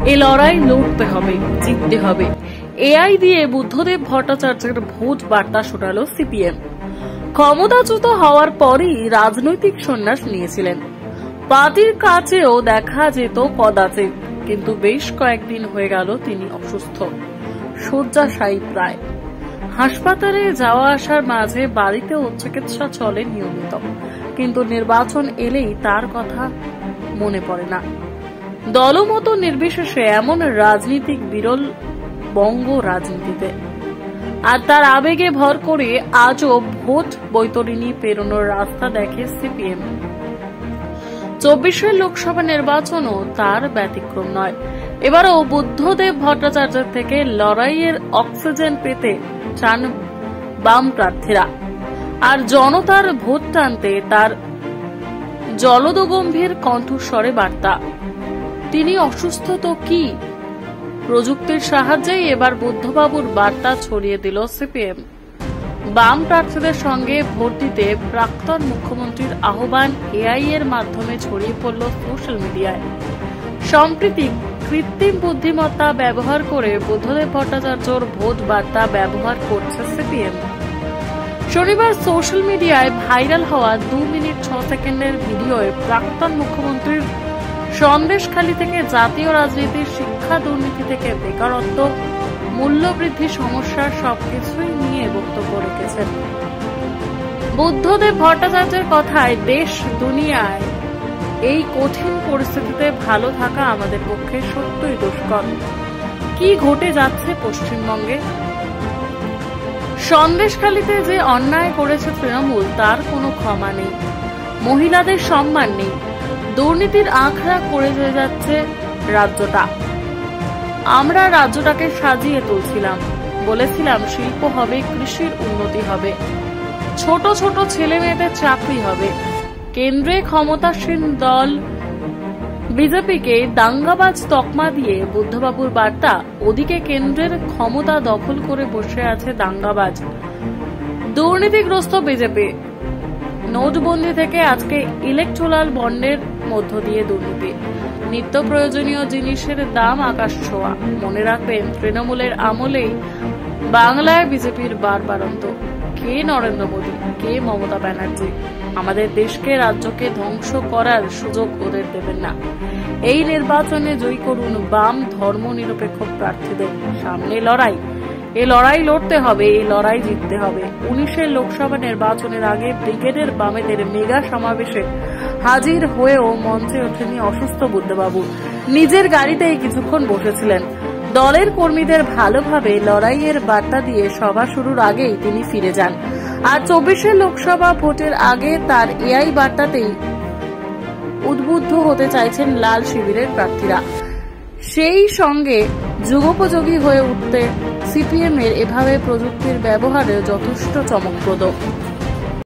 এই লড়াই লড়তে হবে, জিততে হবে। এআই দিয়ে বুদ্ধদেব ভট্টাচার্যের ভোট বার্তা শোনালো সিপিএম। ক্ষমতাচ্যুত হওয়ার পরই রাজনৈতিক সন্ন্যাস নিয়েছিলেন। পার্টির কাছেও দেখা যেত কদাচিৎ, কিন্তু বেশ কয়েকদিন হয়ে গেল তিনি অসুস্থ, শয্যাশায়ী প্রায়। হাসপাতালে যাওয়া আসার মাঝে বাড়িতেও চিকিৎসা চলে নিয়মিত, কিন্তু নির্বাচন এলেই তার কথা মনে পড়ে না। দলমত নির্বিশেষে এমন রাজনীতিক বিরল বঙ্গ রাজনীতিতে। আর তার আবেগে ভর করে আজও ভোট বৈতরণী পেরোনোর রাস্তা দেখে সিপিএম। 24 লোকসভা নির্বাচনও তার ব্যতিক্রম নয়। এবারও বুদ্ধদেব ভট্টাচার্যের থেকে লড়াইয়ের অক্সিজেন পেতে চান বাম প্রার্থীরা। আর জনতার ভোট টানতে তার জলদগম্ভীর কণ্ঠস্বরে বার্তা। তিনি অসুস্থ তো কি, প্রযুক্তির সাহায্যেই এবার বুদ্ধবাবুর বার্তা ছড়িয়ে দিল সিপিএম। বাম প্রার্থীদের সঙ্গে ভোট দিতে প্রাক্তন মুখ্যমন্ত্রীর আহ্বান এআই এর মাধ্যমে ছড়িয়ে পড়ল সোশ্যাল মিডিয়ায়। সম্প্রতি কৃত্রিম বুদ্ধিমত্তা ব্যবহার করে বুদ্ধদেব ভট্টাচার্যর ভোট বার্তা ব্যবহার করছে সিপিএম। শনিবার সোশ্যাল মিডিয়ায় ভাইরাল হওয়া 2 মিনিট 6 সেকেন্ডের ভিডিওয়ে প্রাক্তন মুখ্যমন্ত্রীর সন্দেশখালী থেকে জাতীয় রাজনীতির শিক্ষা দুর্নীতি থেকে বেকারত্ব, মূল্যবৃদ্ধি সমস্যার সবকিছুই নিয়ে বক্তব্য রেখেছেন। বুদ্ধদেব ভট্টাচার্যের কথায় দেশ দুনিয়ায় এই কঠিন পরিস্থিতিতে ভালো থাকা আমাদের পক্ষে সত্যই দুষ্কর। কি ঘটে যাচ্ছে পশ্চিমবঙ্গে? সন্দেশখালীতে যে অন্যায় করেছে তৃণমূল, তার কোনো ক্ষমা নেই। মহিলাদের সম্মান নেই। দুর্নীতির আখড়া করে যাচ্ছে রাজ্যটা। আমরা রাজ্যটাকে সাজিয়ে তুলছিলাম, বলেছিলাম শিল্প হবে, কৃষির উন্নতি হবে, ছোট ছোট ছেলে মেয়েদের চাকরি হবে। কেন্দ্রে ক্ষমতাসীন দল বিজেপিকে দাঙ্গাবাজ তকমা দিয়ে বুদ্ধবাবুর বার্তা, ওদিকে কেন্দ্রের ক্ষমতা দখল করে বসে আছে দাঙ্গাবাজ দুর্নীতিগ্রস্ত বিজেপি। নোটবন্দি থেকে আজকে ইলেকট্রাল বন্ডের মধ্য দিয়ে দুর্নীতি, নিত্য প্রয়োজনীয় জিনিসের দাম আকাশ ছোঁয়া। মনে রাখবেন, তৃণমূলের আমলেই বাংলায় বিজেপির বারবারন্ত। কে নরেন্দ্র মোদী, কে মমতা ব্যানার্জি? আমাদের দেশকে, রাজ্যকে ধ্বংস করার সুযোগ ওদের দেবেন না। এই নির্বাচনে জয়ী করুন বাম ধর্মনিরপেক্ষ প্রার্থীদের। সামনে লড়াই, এই লড়াই লড়তে হবে, এই লড়াই জিততে হবে। 19 লোকসভা নির্বাচনের আগে ব্রিগেডের বামেদের মেগা সমাবেশে হাজির হয়েও মঞ্চে ওঠেনি অসুস্থ বুদ্ধবাবু। নিজের গাড়িতেই কিছুক্ষণ বসেছিলেন। দলের কর্মীদের ভালোভাবে লড়াইয়ের বার্তা দিয়ে সভা শুরুর আগেই তিনি ফিরে যান। আর 24 লোকসভা ভোটের আগে তার এআই বার্তাতেই উদ্বুদ্ধ হতে চাইছেন লাল শিবিরের প্রার্থীরা। সেই সঙ্গে যুগোপযোগী হয়ে উঠতে সিপিএম এর এভাবে প্রযুক্তির ব্যবহারে যথেষ্ট চমকপ্রদ।